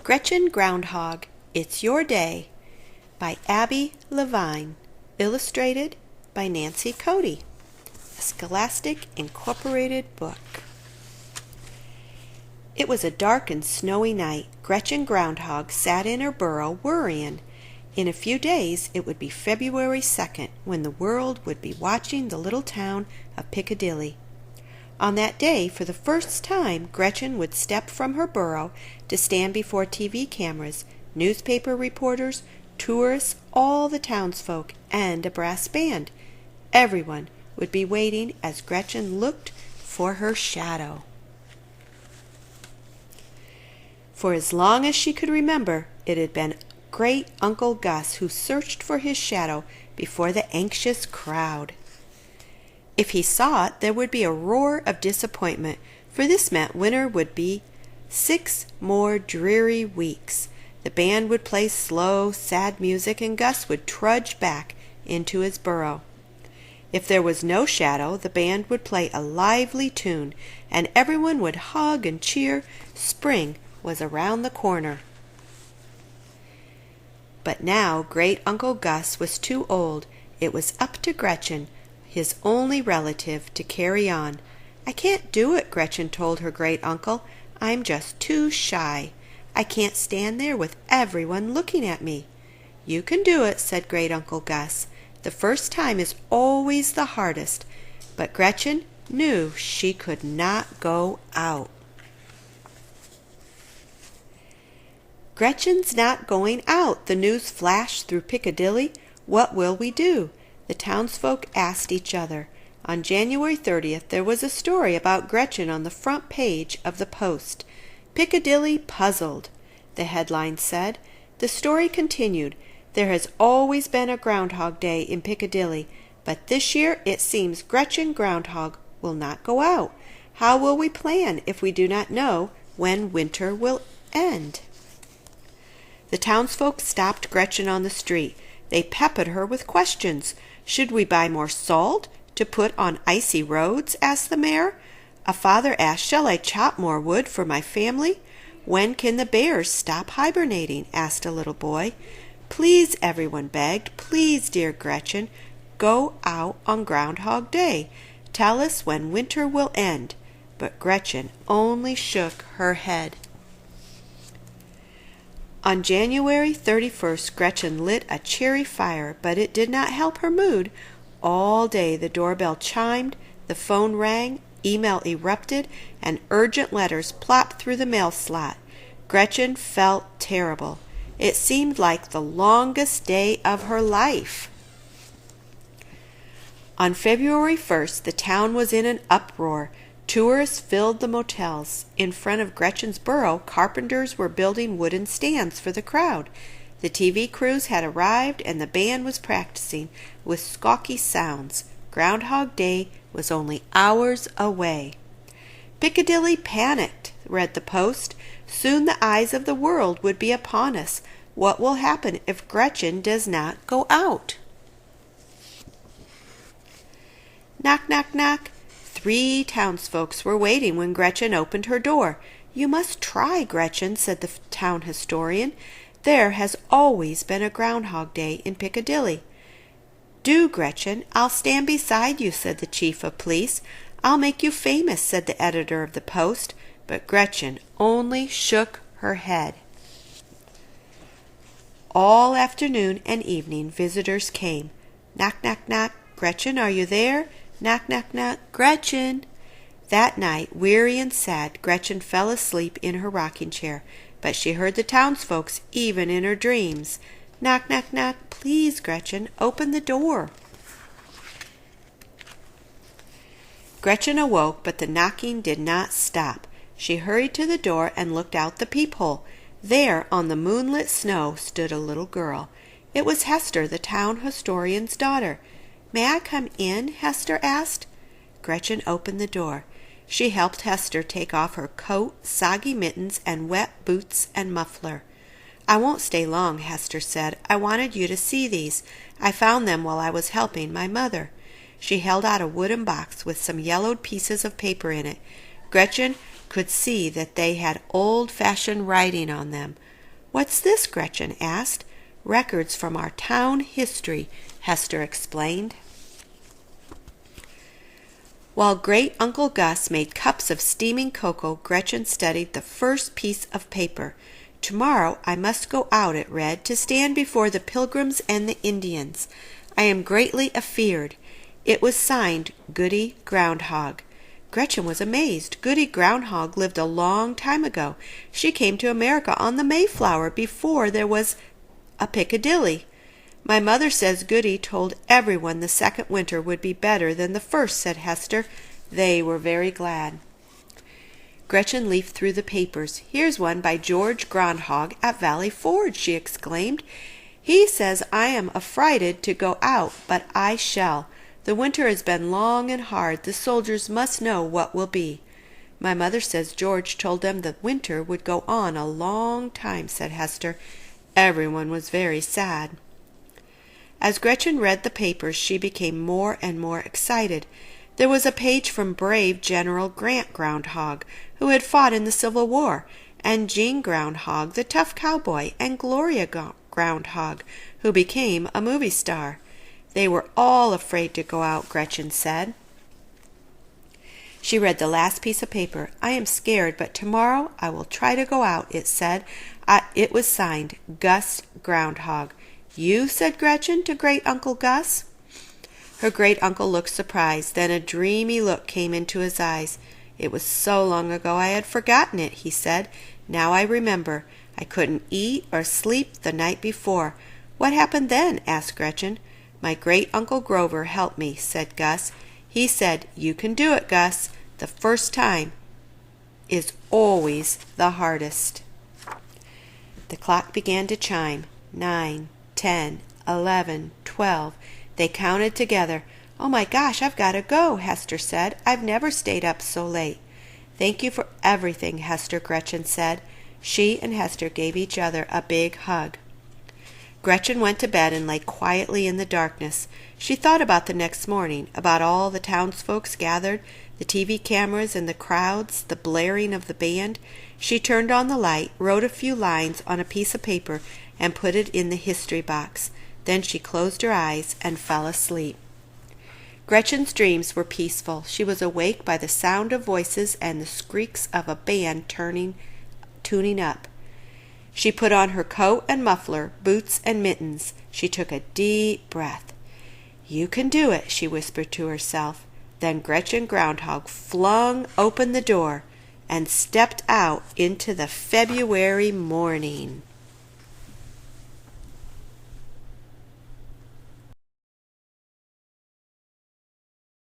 Gretchen Groundhog, It's Your Day by Abby Levine, illustrated by Nancy Cote, a Scholastic Incorporated book. It was a dark and snowy night. Gretchen Groundhog sat in her burrow worrying. In a few days it would be February 2nd, when the world would be watching the little town of Piccadilly. On that day, for the first time, Gretchen would step from her burrow to stand before TV cameras, newspaper reporters, tourists, all the townsfolk, and a brass band. Everyone would be waiting as Gretchen looked for her shadow. For as long as she could remember, it had been Great Uncle Gus who searched for his shadow before the anxious crowd. If he saw it, there would be a roar of disappointment, for this meant winter would be 6 more dreary weeks. The band would play slow, sad music, and Gus would trudge back into his burrow. If there was no shadow, the band would play a lively tune, and everyone would hug and cheer. Spring was around the corner. But now Great Uncle Gus was too old. It was up to Gretchen, his only relative, to carry on. "I can't do it," Gretchen told her great uncle. "I'm just too shy. I can't stand there with everyone looking at me." "You can do it," said Great Uncle Gus. "The first time is always the hardest." But Gretchen knew she could not go out. "Gretchen's not going out," the news flashed through Piccadilly. "What will we do?" The townsfolk asked each other. On January 30th there was a story about Gretchen on the front page of the Post. "Piccadilly puzzled," the headline said. The story continued. "There has always been a Groundhog Day in Piccadilly, but this year it seems Gretchen Groundhog will not go out. How will we plan if we do not know when winter will end?" The townsfolk stopped Gretchen on the street. They peppered her with questions. "Should we buy more salt to put on icy roads?" asked the mayor. A father asked, "Shall I chop more wood for my family?" "When can the bears stop hibernating?" asked a little boy. "Please," everyone begged, "please, dear Gretchen, go out on Groundhog Day. Tell us when winter will end." But Gretchen only shook her head. On January 31st, Gretchen lit a cheery fire, but it did not help her mood. All day the doorbell chimed, the phone rang, email erupted, and urgent letters plopped through the mail slot. Gretchen felt terrible. It seemed like the longest day of her life. On February 1st, the town was in an uproar. Tourists filled the motels. In front of Gretchen's burrow, carpenters were building wooden stands for the crowd. The TV crews had arrived, and the band was practicing with squawky sounds. Groundhog Day was only hours away. "Piccadilly panicked," read the Post. "Soon the eyes of the world would be upon us. What will happen if Gretchen does not go out?" Knock, knock, knock. 3 townsfolk were waiting when Gretchen opened her door. "You must try, Gretchen," said the town historian. "There has always been a Groundhog Day in Piccadilly." "Do, Gretchen. I'll stand beside you," said the chief of police. "I'll make you famous," said the editor of the Post. But Gretchen only shook her head. All afternoon and evening visitors came. Knock, knock, knock. "Gretchen, are you there?" Knock, knock, knock. "Gretchen." That night, weary and sad, Gretchen fell asleep in her rocking chair, but she heard the townsfolk even in her dreams. Knock, knock, knock. "Please, Gretchen, open the door." Gretchen awoke, but the knocking did not stop. She hurried to the door and looked out the peephole. There, on the moonlit snow, stood a little girl. It was Hester, the town historian's daughter. "May I come in?" Hester asked. Gretchen opened the door. She helped Hester take off her coat, soggy mittens, and wet boots and muffler. "I won't stay long," Hester said. "I wanted you to see these. I found them while I was helping my mother." She held out a wooden box with some yellowed pieces of paper in it. Gretchen could see that they had old-fashioned writing on them. "What's this?" Gretchen asked. "Records from our town history," Hester explained. While Great Uncle Gus made cups of steaming cocoa, Gretchen studied the first piece of paper. "Tomorrow I must go out," it read, "to stand before the Pilgrims and the Indians. I am greatly afeard." It was signed Goody Groundhog. Gretchen was amazed. Goody Groundhog lived a long time ago. She came to America on the Mayflower before there was a Piccadilly. "My mother says Goody told everyone the second winter would be better than the first," said Hester. They were very glad. Gretchen leafed through the papers. "Here's one by George Groundhog at Valley Forge," she exclaimed. "He says I am affrighted to go out, but I shall. The winter has been long and hard. The soldiers must know what will be." "My mother says George told them the winter would go on a long time," said Hester. Everyone was very sad. As Gretchen read the papers, she became more and more excited. There was a page from brave General Grant Groundhog, who had fought in the Civil War, and Jean Groundhog, the tough cowboy, and Gloria Groundhog, who became a movie star. They were all afraid to go out, Gretchen said. She read the last piece of paper. "I am scared, but tomorrow I will try to go out," it said. It was signed Gus Groundhog. "You?" said Gretchen to Great Uncle Gus. Her great uncle looked surprised. Then a dreamy look came into his eyes. "It was so long ago I had forgotten it," he said. "Now I remember. I couldn't eat or sleep the night before." "What happened then?" asked Gretchen. "My great uncle Grover helped me," said Gus. "He said, 'You can do it, Gus. The first time is always the hardest.'" The clock began to chime. 9, 10, 11, 12. They counted together. "Oh my gosh, I've got to go," Hester said. "I've never stayed up so late." "Thank you for everything, Hester," Gretchen said. She and Hester gave each other a big hug. Gretchen went to bed and lay quietly in the darkness. She thought about the next morning, about all the townsfolks gathered, the TV cameras and the crowds, the blaring of the band. She turned on the light, wrote a few lines on a piece of paper, and put it in the history box. Then she closed her eyes and fell asleep. Gretchen's dreams were peaceful. She was awake by the sound of voices and the squeaks of a band tuning up. She put on her coat and muffler, boots and mittens. She took a deep breath. "You can do it," she whispered to herself. Then Gretchen Groundhog flung open the door and stepped out into the February morning.